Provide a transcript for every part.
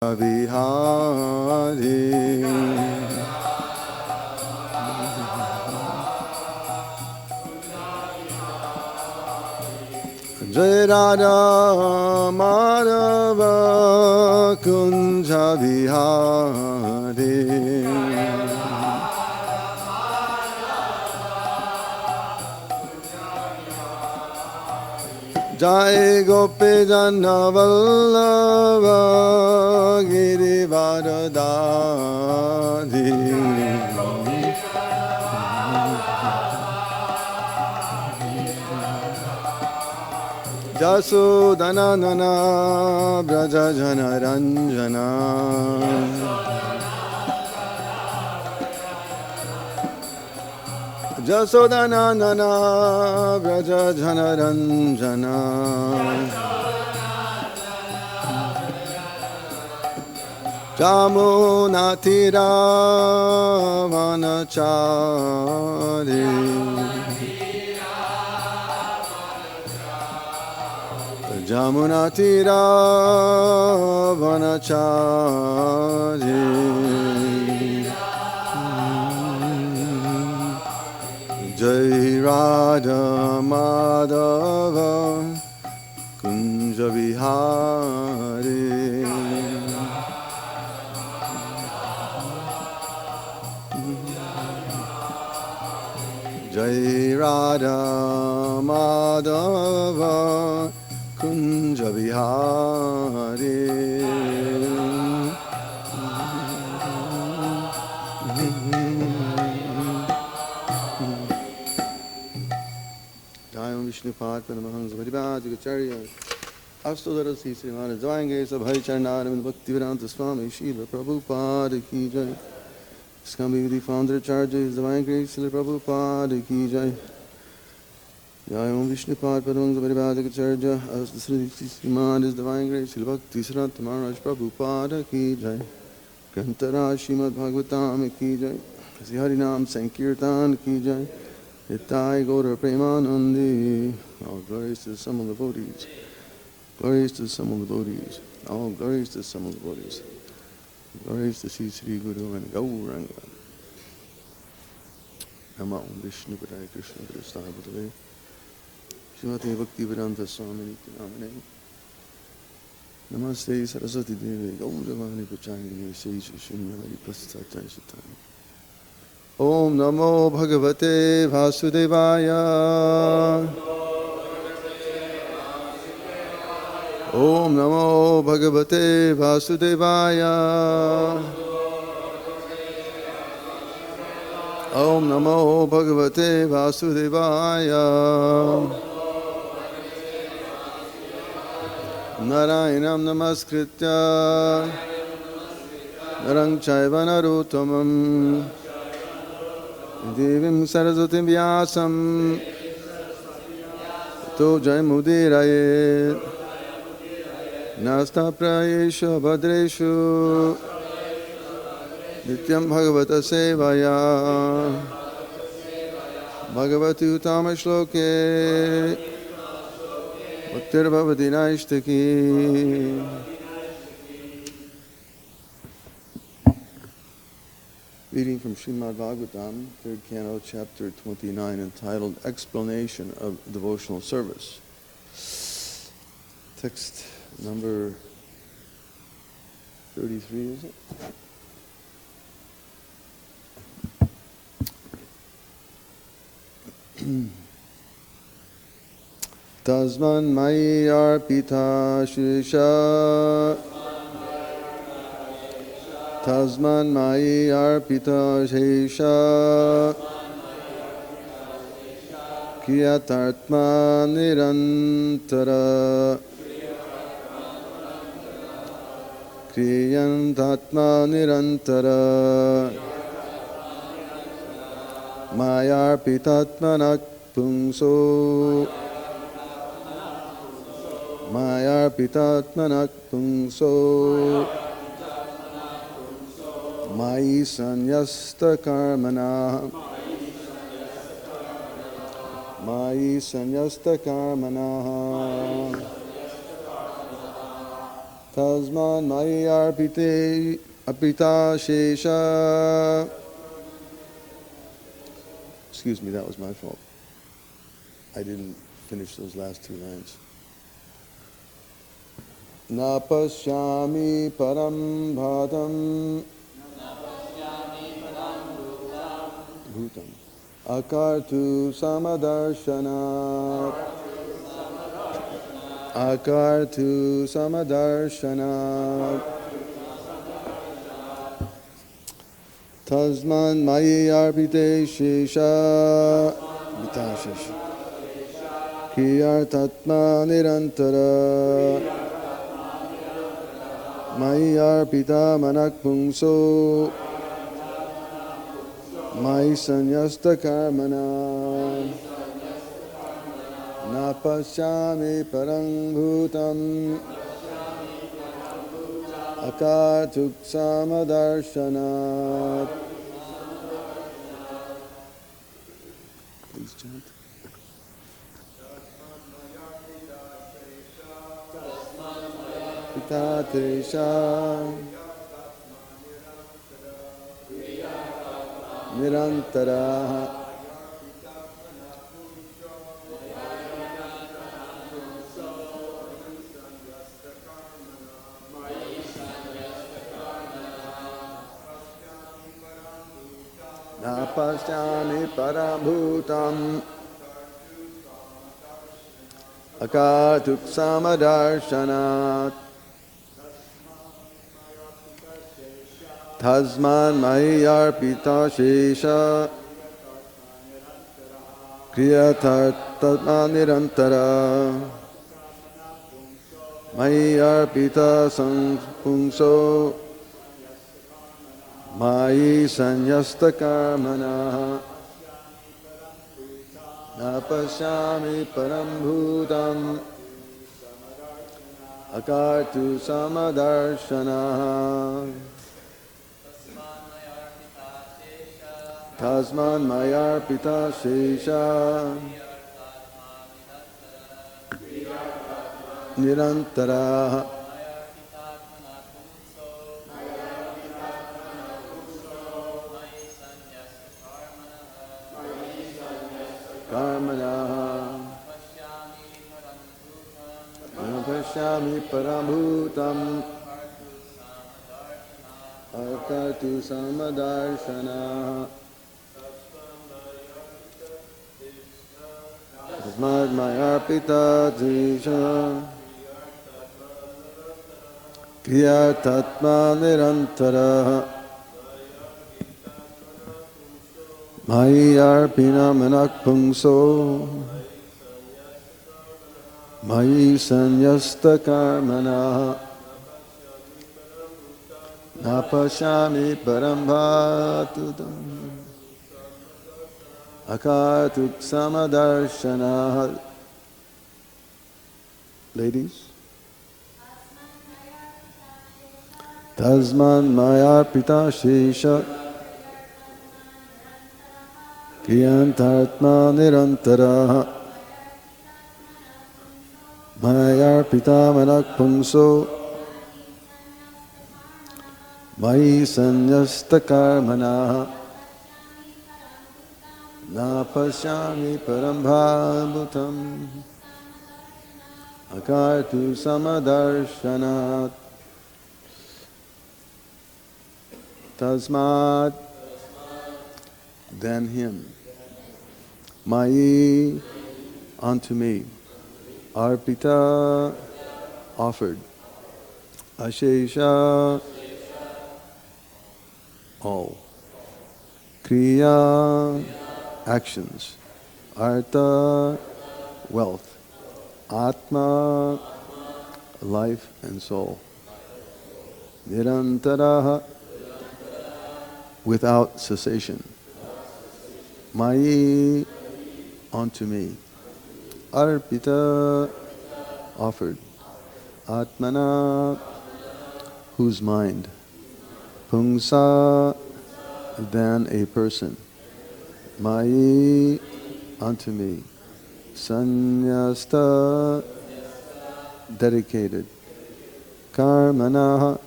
Vihari Jai Radha Madhava Kunja Vihari Jai Gopi Jana Vallabha Girivardhari Jasodhana Nana Braja Jana Ranjana Jasodhana Nana Braja Jana Ranjana Jamuna Tira Vanachari Jamuna Tira Vanachari Jai Radha Madhava Kunja Vihari Jai Radha Madhava Kunja Vihari Jai Vishnu Pad Paramahans Varibhajagacharya Astodarasi Srimana Jayenge Sabhai Charnaravind Bhaktivedanta Swami Srila Prabhupada Ki Jai Skambhi the founder charges Divine Grace Srila Prabhupada Ki Jai Jai Om Vishnu Pad Paramahans Varibhajagacharya Astodarasi Srimana Divine Grace Srila Bhakti Siddhanta Maharaj Prabhupada Ki Jai Grantara Srimad Bhagavatam Ki Jai Sri Harinam Sankirtan Ki Jai Nitai Gaura Premanandi. All glories to the Sama devotees. Glories to the Sama devotees. All glories to the Sama devotees. Glories to Sri Guru and Gauranga. Nama Om Vishnu Padaya Krishna Kṛṣṇa Bhutale Śrīmate Bhaktivedanta Swami Nityanamane Namaste Saraswati Devi Gauravani Pachayini Sesha Shunyamari Paśyāmi Om Namo Bhagavate Vasudevaya Om Namo Bhagavate Vasudevaya Om Namo Bhagavate Vasudevaya Narayanam Namaskritya Narang Chaiva Narottamam Devim Saraswatim Vyasam To Jaimudiraye Nasta Prayesha Bhadreshu Nityam Bhagavata Sevaya Bhagavati Uttama Shloke Bhaktir Bhavati Naishtaki. Reading from Srimad Bhagavatam, 3rd Canto, Chapter 29, entitled Explanation of Devotional Service. Text number 33, is it? Tasmān mayy arpitāśeṣa Tasmān mayy arpitāśeṣa kriyārthātmā nirantaraḥ kriyārthātmā nirantaraḥ arpitātmanaḥ puṁso arpitātmanaḥ puṁso mayy sannyasta-karmaṇaḥ mayy sannyasta-karmaṇaḥ tasmān mayi arpitāśeṣa. Excuse me, that was my fault. I didn't finish those last two lines. Na paśyāmi param bhūtam akartuḥ sama-darśanāt akartuḥ sama-darśanāt tasmān mayy arpitāśeṣa kriyārthātmā nirantaraḥ mayy arpitātmanaḥ puṁso mayy sannyasta-karmaṇaḥ na paśyāmi paraṁ bhūtam akartuḥ sama-darśanāt. Please chant. arpitāśeṣa nirantaraḥ na paśyāmi param bhūtam akartuḥ sama-darśanāt tasmān mayy arpitāśeṣa kriyārthātmā nirantaraḥ mayy arpita puṁso mayi sannyasta-karmaṇaḥ na paśyāmi param bhūtam akartuḥ sama-darśanāt tasmān mayi arpitāśeṣa nirantaraḥ paśyāmi param bhūtam akartuḥ sama-darśanāt tasmāt mayi arpitāśeṣa kriyārthātmā nirantaraḥ mayy arpinātmanaḥ puṁso mayi sannyasta-karmaṇaḥ na paśyāmi param bhūtam akartuḥ sama-darśanāt. Ladies, tasmān mayi arpitāśeṣa kriyārthātmā nirantaraḥ mayy arpitātmanaḥ puṁso mayi sannyasta-karmaṇaḥ na paśyāmi param bhūtam akartuḥ sama-darśanāt tasmāt, then him, mayi, unto me, arpita, offered, aśeṣa, all, kriyā, actions, artha, wealth, ātmā, life and soul, nirantaraḥ, without cessation, mayi, unto me, arpita, offered, ātmanaḥ, whose mind, puṁsaḥ, than a person, mayi, unto me, sannyasta, dedicated, sannyasta-karmaṇaḥ,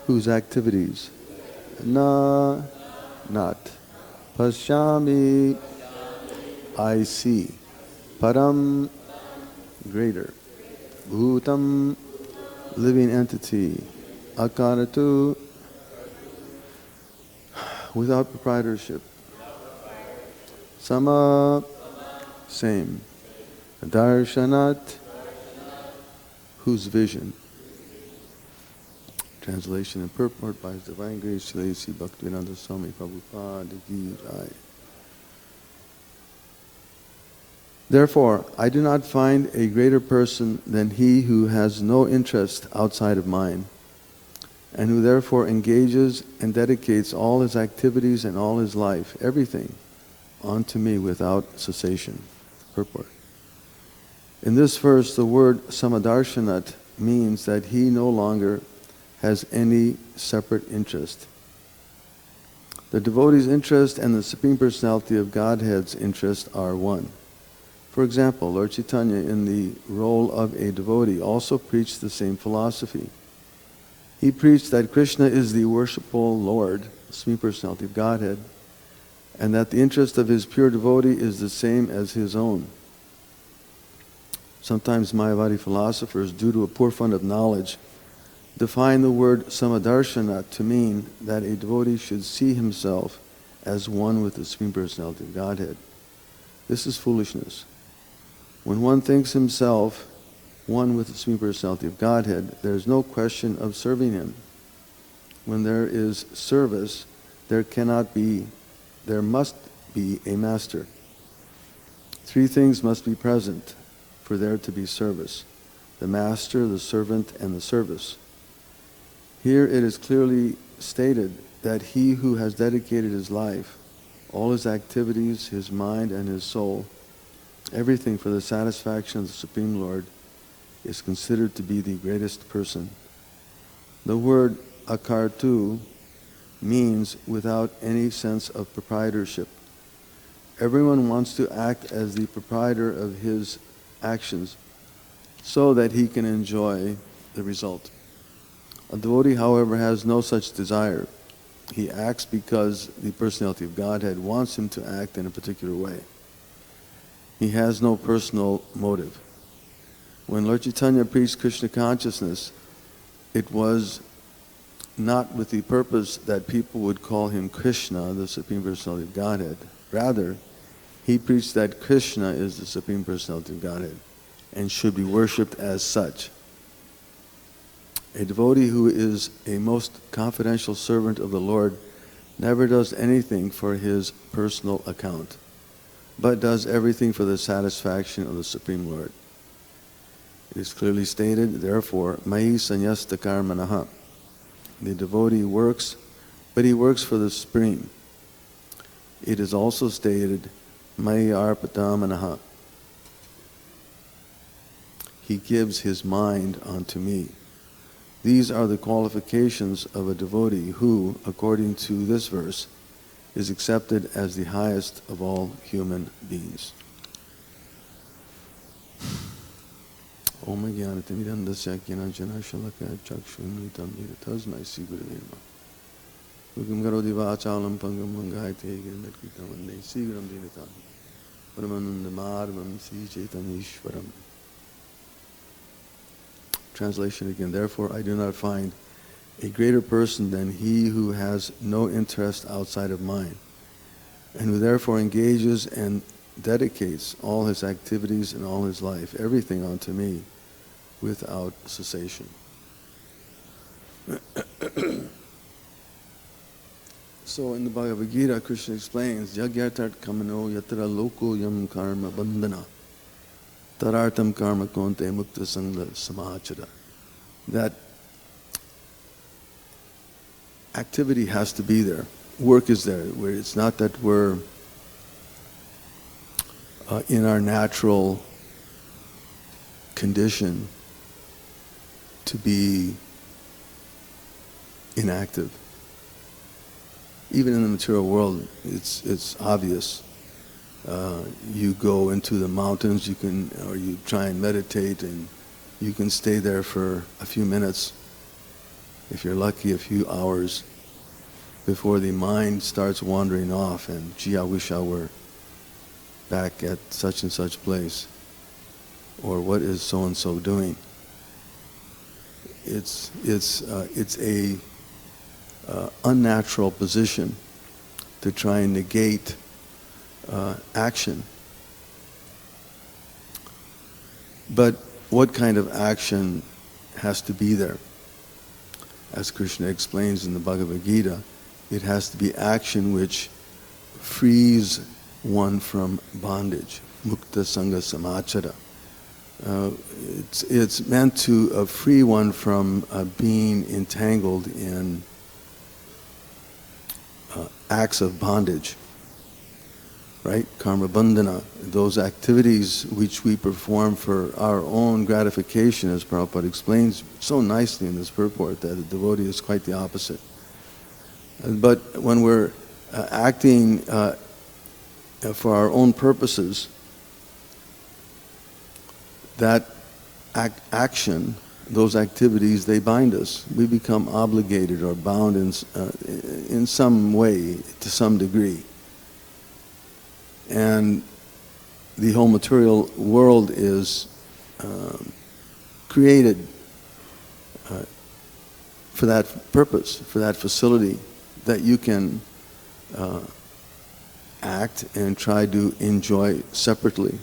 whose activities, not, paśyāmi, I see, param, greater, bhūtam, living entity, akartuḥ, without proprietorship, same, darśanāt, whose vision. Translation and purport by His Divine Grace, Sri Bhaktivedanta Swami Prabhupada Ki Jai. Therefore, I do not find a greater person than he who has no interest outside of mine, and who therefore engages and dedicates all his activities and all his life, everything, onto me without cessation. Purport. In this verse, the word sama-darśanāt means that he no longer has any separate interest. The devotee's interest and the Supreme Personality of Godhead's interest are one. For example, Lord Caitanya, in the role of a devotee, also preached the same philosophy. He preached that Kṛṣṇa is the worshipful Lord, the Supreme Personality of Godhead, and that the interest of his pure devotee is the same as his own. Sometimes Mayavadi philosophers, due to a poor fund of knowledge, define the word sama-darśanāt to mean that a devotee should see himself as one with the Supreme Personality of Godhead. This is foolishness. When one thinks himself one with the Supreme Personality of Godhead, there is no question of serving him. When there is service, there must be a master. Three things must be present for there to be service: the master, the servant, and the service. Here it is clearly stated that he who has dedicated his life, all his activities, his mind and his soul, everything for the satisfaction of the Supreme Lord, is considered to be the greatest person. The word akartuḥ means without any sense of proprietorship. Everyone wants to act as the proprietor of his actions so that he can enjoy the result. A devotee, however, has no such desire. He acts because the Personality of Godhead wants him to act in a particular way. He has no personal motive. When Lord Caitanya preached Krishna consciousness, it was not with the purpose that people would call him Kṛṣṇa, the Supreme Personality of Godhead. Rather, he preached that Kṛṣṇa is the Supreme Personality of Godhead and should be worshipped as such. A devotee who is a most confidential servant of the Lord never does anything for his personal account, but does everything for the satisfaction of the Supreme Lord. It is clearly stated, therefore, mayy sannyasta-karmaṇaḥ. The devotee works, but he works for the Supreme. It is also stated, mayy arpitātmanaḥ. He gives his mind unto me. These are the qualifications of a devotee who, according to this verse, is accepted as the highest of all human beings. Om jnanatimidandasya jnanajana shalakaya chakshunritam tasmān sīgurave Ugam garodi vācālam pangam mangāyate giranakritam vande sīguram dinatam paramanandamarvam sī chaitanyishvaram. Translation again. Therefore, I do not find a greater person than he who has no interest outside of mine, and who therefore engages and dedicates all his activities and all his life, everything unto me, without cessation. So in the Bhagavad Gita, Krishna explains, Yagyartarkamano yatra loko yam karma bandhana tarartam karma konte mukta sangha samachara. That activity has to be there. Work is there. Where it's not that we're in our natural condition to be inactive. Even in the material world, it's obvious. You go into the mountains, or you try and meditate, and you can stay there for a few minutes, if you're lucky, a few hours, before the mind starts wandering off and, gee, I wish I were back at such and such place, or what is so-and-so doing. It's a unnatural position to try and negate action. But what kind of action has to be there? As Kṛṣṇa explains in the Bhagavad Gita, it has to be action which frees one from bondage. Mukta sangha samachara. It's meant to free one from being entangled in acts of bondage, right? Karma bandhana, those activities which we perform for our own gratification, as Prabhupada explains so nicely in this purport, that the devotee is quite the opposite. But when we're acting for our own purposes, that action, those activities, they bind us. We become obligated or bound in some way, to some degree. And the whole material world is created for that purpose, for that facility, that you can act and try to enjoy separately.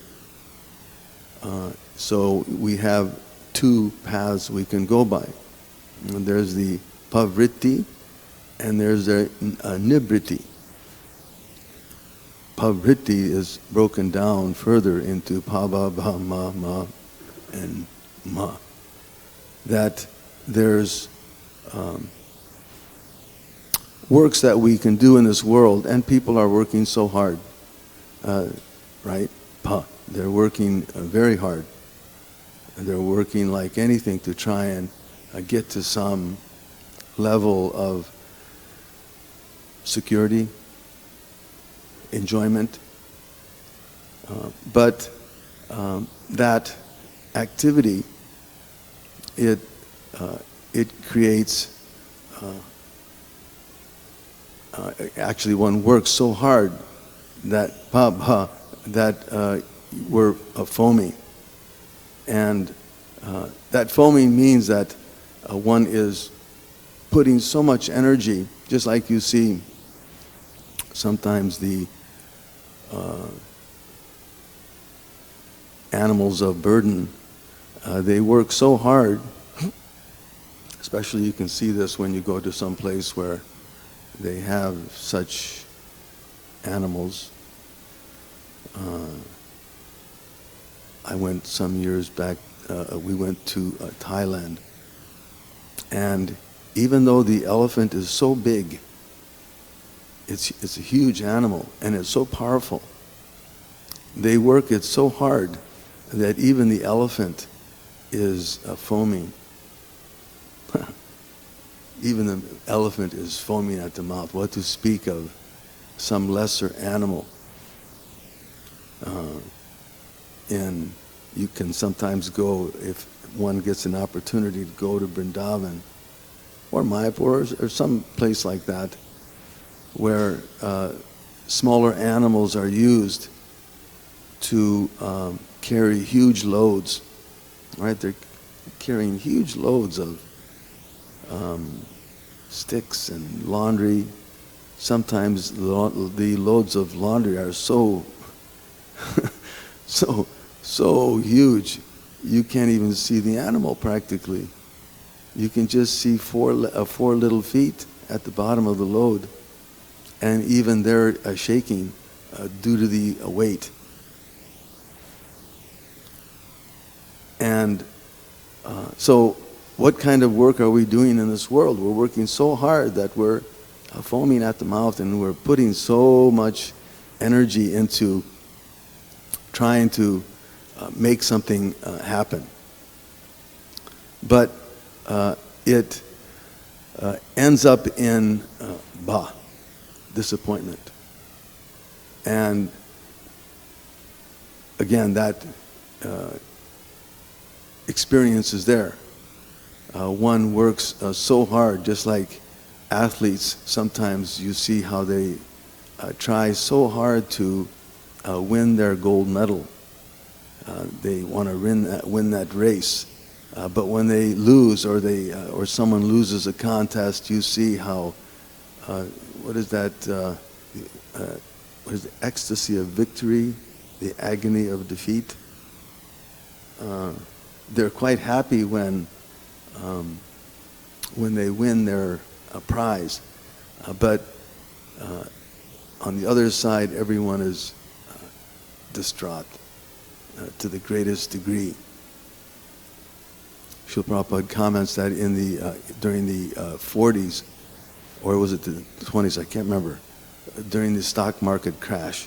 So we have two paths we can go by. And there's the pavritti and there's the nibritti. Pavritti is broken down further into pava, bha, ma, and ma. That there's works that we can do in this world, and people are working so hard, right? Pa, they're working very hard. They're working like anything to try and get to some level of security, enjoyment. But that activity, it creates, actually one works so hard that we're foaming. And that foaming means that one is putting so much energy, just like you see sometimes the animals of burden, they work so hard, especially you can see this when you go to some place where they have such animals. I went some years back, we went to Thailand, and even though the elephant is so big, it's a huge animal and it's so powerful, they work it so hard that even the elephant is foaming. Even the elephant is foaming at the mouth. What to speak of some lesser animal? And you can sometimes go, if one gets an opportunity to go to Vrindavan or Mayapur or some place like that, where smaller animals are used to carry huge loads, right? They're carrying huge loads of sticks and laundry. Sometimes the loads of laundry are so so huge, you can't even see the animal practically. You can just see four little feet at the bottom of the load, and even they're shaking due to the weight. And so what kind of work are we doing in this world? We're working so hard that we're foaming at the mouth, and we're putting so much energy into trying to make something happen. But it ends up in disappointment. And again, that experience is there. One works so hard, just like athletes. Sometimes you see how they try so hard to win their gold medal. They want to win that race. But when they lose, or someone loses a contest, you see how, what is that, what is the ecstasy of victory, the agony of defeat? They're quite happy when they win their prize. But on the other side, everyone is distraught to the greatest degree. Srila Prabhupada comments that during the 40s, or was it the 20s, I can't remember, during the stock market crash,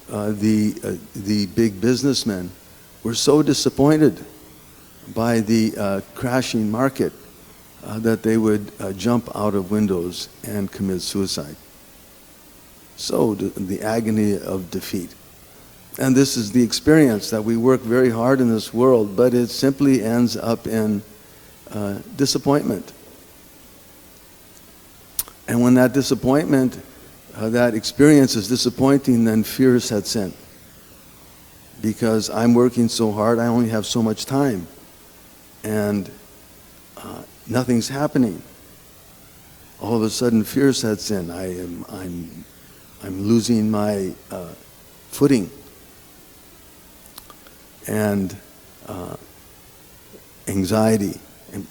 the big businessmen were so disappointed by the crashing market that they would jump out of windows and commit suicide. So the agony of defeat. And this is the experience, that we work very hard in this world, but it simply ends up in disappointment. And when that disappointment, that experience is disappointing, then fear sets in. Because I'm working so hard, I only have so much time. And nothing's happening. All of a sudden fear sets in. I'm losing my footing. And anxiety, and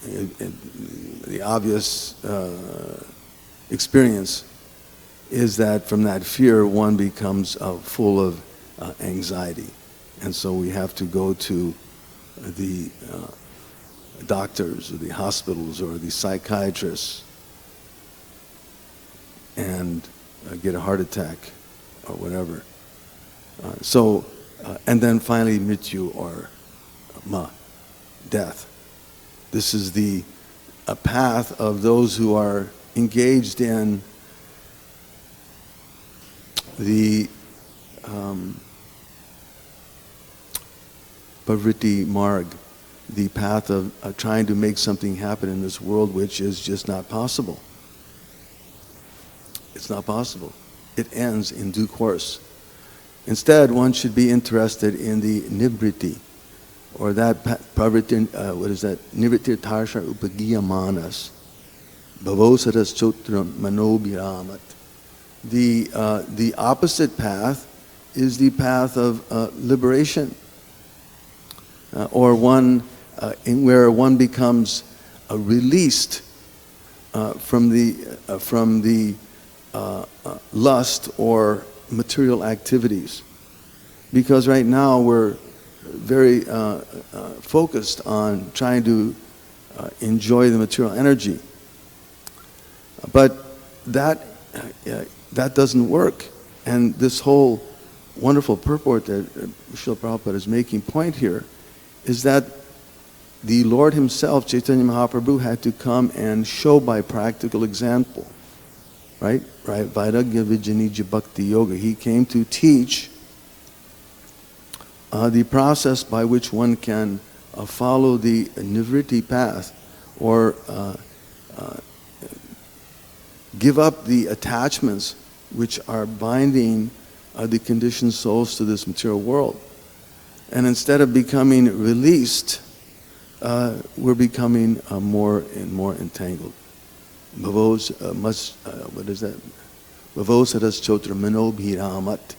the obvious experience is that from that fear one becomes full of anxiety. And so we have to go to the doctors or the hospitals or the psychiatrists and get a heart attack or whatever. And then finally mrityu, or death. This is a path of those who are engaged in the Pavritti Marg, the path of trying to make something happen in this world, which is just not possible. It's not possible. It ends in due course. Instead, one should be interested in the nivritti, or that pravritti, what is that? Nivritti tarsha upagiyamanas, bhavosaras chotram manobhiramat. The opposite path is the path of liberation, or one where one becomes released from the lust or material activities. Because right now we're very focused on trying to enjoy the material energy. But that doesn't work. And this whole wonderful purport that Srila Prabhupada is making point here is that the Lord himself, Caitanya Mahaprabhu, had to come and show by practical example. Right? Vairagya Vijnanija Bhakti Yoga. He came to teach the process by which one can follow the nivritti path, or give up the attachments which are binding the conditioned souls to this material world. And instead of becoming released, we're becoming more and more entangled. What is that? Bhavosaras chotra manobhiramat.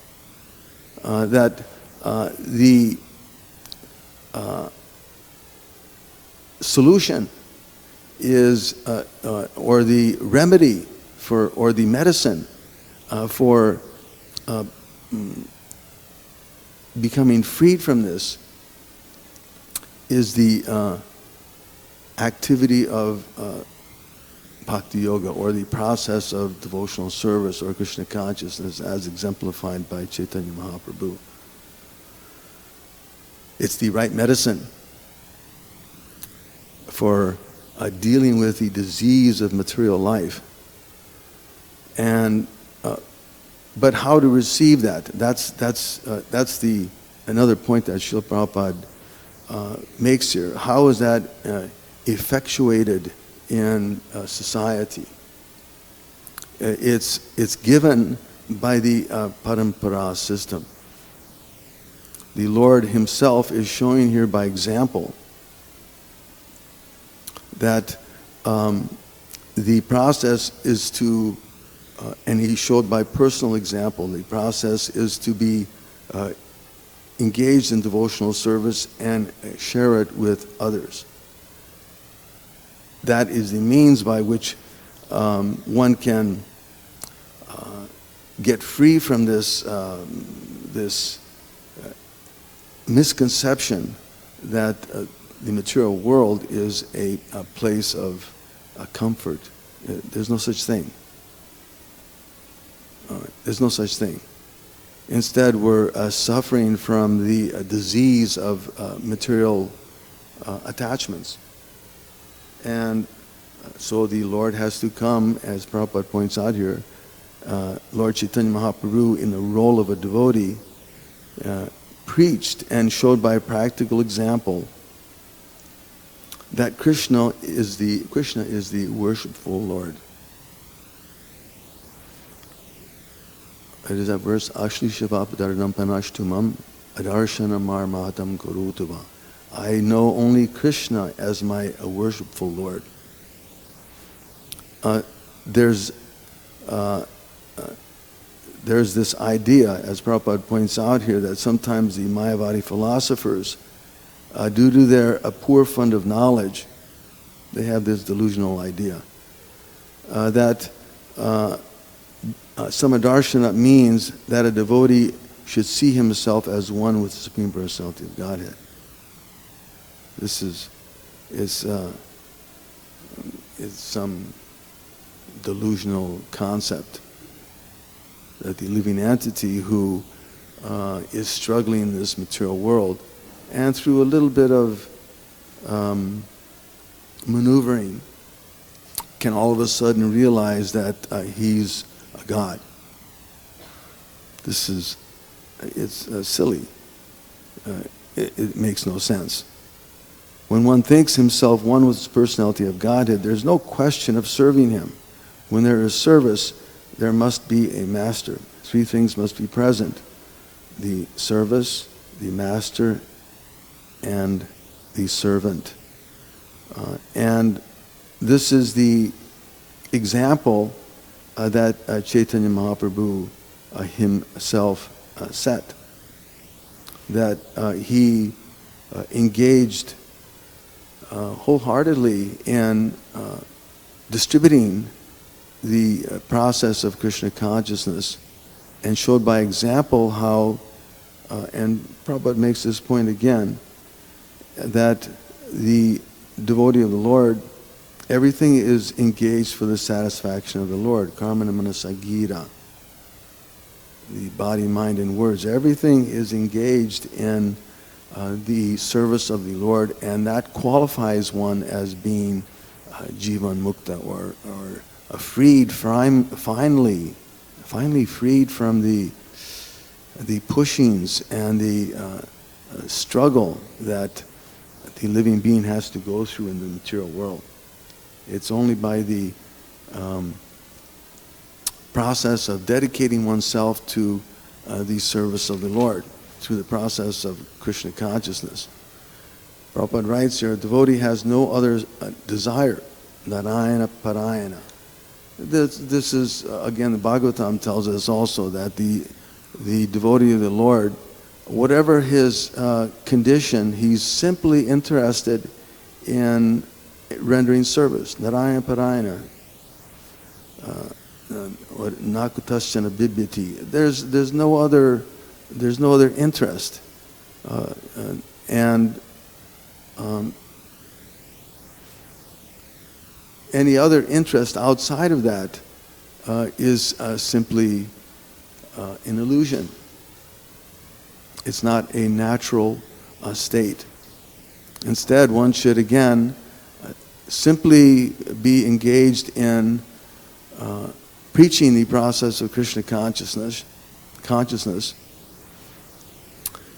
That the solution is, or the remedy for, or the medicine for becoming freed from this is the activity of Bhakti Yoga, or the process of devotional service or Kṛṣṇa consciousness as exemplified by Caitanya Mahaprabhu. It's the right medicine for dealing with the disease of material life. And but how to receive that? That's another point that Srila makes here, how is that effectuated in society? It's given by the parampara system. The Lord himself is showing here by example that the process is to, and he showed by personal example, the process is to be engaged in devotional service and share it with others. That is the means by which one can get free from this misconception that the material world is a place of comfort. There's no such thing. There's no such thing. Instead, we're suffering from the disease of material attachments. And so the Lord has to come, as Prabhupada points out here, Lord Caitanya Mahaprabhu, in the role of a devotee, preached and showed by a practical example that Kṛṣṇa is the worshipful Lord. It is that verse, Ashli-shavapadarnam panashtumam adarshana marmatam kurutuva. I know only Kṛṣṇa as my worshipful Lord. There's this idea, as Prabhupada points out here, that sometimes the Mayavadi philosophers, due to their poor fund of knowledge, they have this delusional idea that sama-darśanāt means that a devotee should see himself as one with the Supreme Personality of Godhead. This is some delusional concept that the living entity who is struggling in this material world, and through a little bit of maneuvering, can all of a sudden realize that he's a God. It's silly. It makes no sense. When one thinks himself one with the personality of Godhead, there's no question of serving him. When there is service, there must be a master. Three things must be present: the service, the master, and the servant. And this is the example that Caitanya Mahaprabhu himself set. That he engaged wholeheartedly in distributing the process of Kṛṣṇa consciousness, and showed by example how, and Prabhupada makes this point again, that the devotee of the Lord, everything is engaged for the satisfaction of the Lord. Karma manasagira, the body, mind, and words. Everything is engaged in the service of the Lord, and that qualifies one as being jivan mukta, or freed finally freed from the pushings and the struggle that the living being has to go through in the material world. It's only by the process of dedicating oneself to the service of the Lord, through the process of Kṛṣṇa consciousness. Prabhupada writes here, a devotee has no other desire, narayana parayana. This is, again, the Bhagavatam tells us also that the devotee of the Lord, whatever his condition, he's simply interested in rendering service. Narayana parayana. Or nakutasana bibhiti. There's no other interest, and any other interest outside of that is simply an illusion. It's not a natural state. Instead, one should again simply be engaged in preaching the process of Kṛṣṇa consciousness,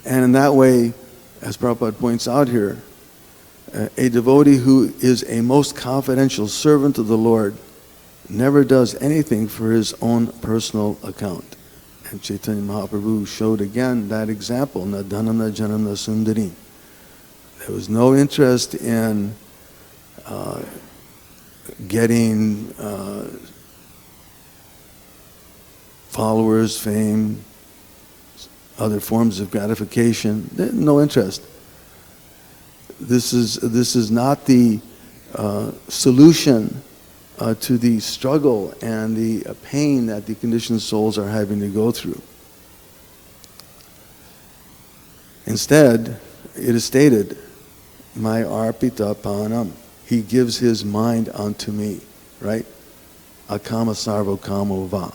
and in that way as Prabhupada points out here, a devotee who is a most confidential servant of the Lord never does anything for his own personal account. And Caitanya Mahaprabhu showed again that example, na dhanam na janam na sundarim. There was no interest in getting followers, fame, other forms of gratification. No interest. This is not the solution to the struggle and the pain that the conditioned souls are having to go through. Instead, it is stated, my arpita param. He gives his mind unto me, right? Akama sarvo kamo va.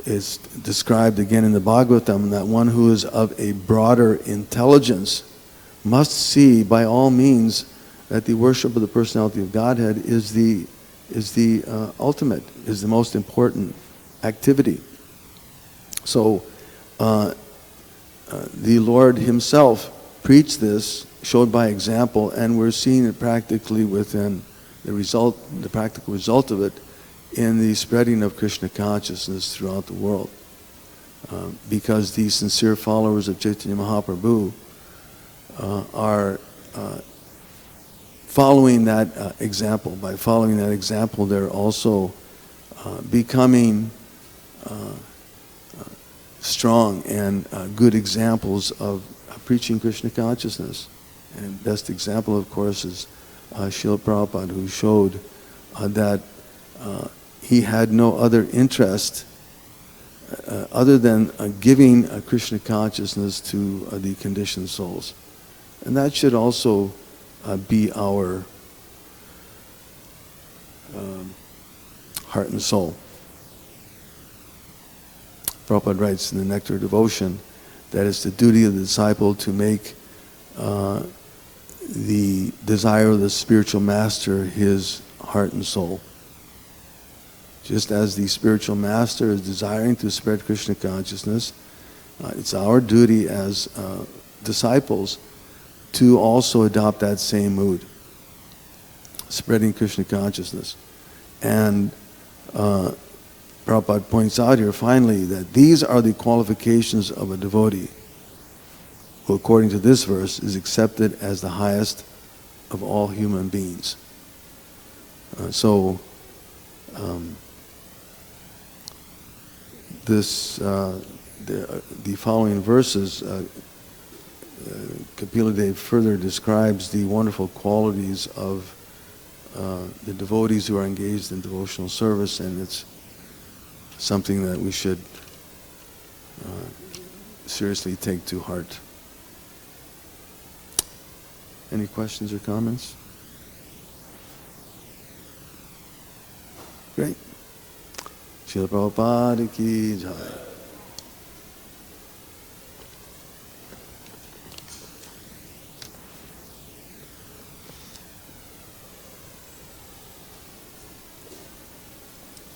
It's described again in the Bhagavatam that one who is of a broader intelligence must see by all means that the worship of the personality of Godhead is the ultimate, is the most important activity. So the Lord himself preached this, showed by example, and we're seeing it practically within the practical result of it in the spreading of Kṛṣṇa consciousness throughout the world. Because the sincere followers of Caitanya Mahaprabhu are following that example. By following that example, they're also becoming strong and good examples of preaching Kṛṣṇa consciousness. And best example, of course, is Srila Prabhupada, who showed that he had no other interest other than giving Kṛṣṇa consciousness to the conditioned souls. And that should also be our heart and soul. Prabhupada writes in the Nectar of Devotion that it's the duty of the disciple to make the desire of the spiritual master his heart and soul. Just as the spiritual master is desiring to spread Kṛṣṇa consciousness, it's our duty as disciples to also adopt that same mood, spreading Kṛṣṇa consciousness. And Prabhupada points out here finally that these are the qualifications of a devotee who, according to this verse, is accepted as the highest of all human beings. The following verses, Kapila further describes the wonderful qualities of the devotees who are engaged in devotional service, and it's something that we should seriously take to heart. Any questions or comments? Great. Srila Prabhupada ki jai.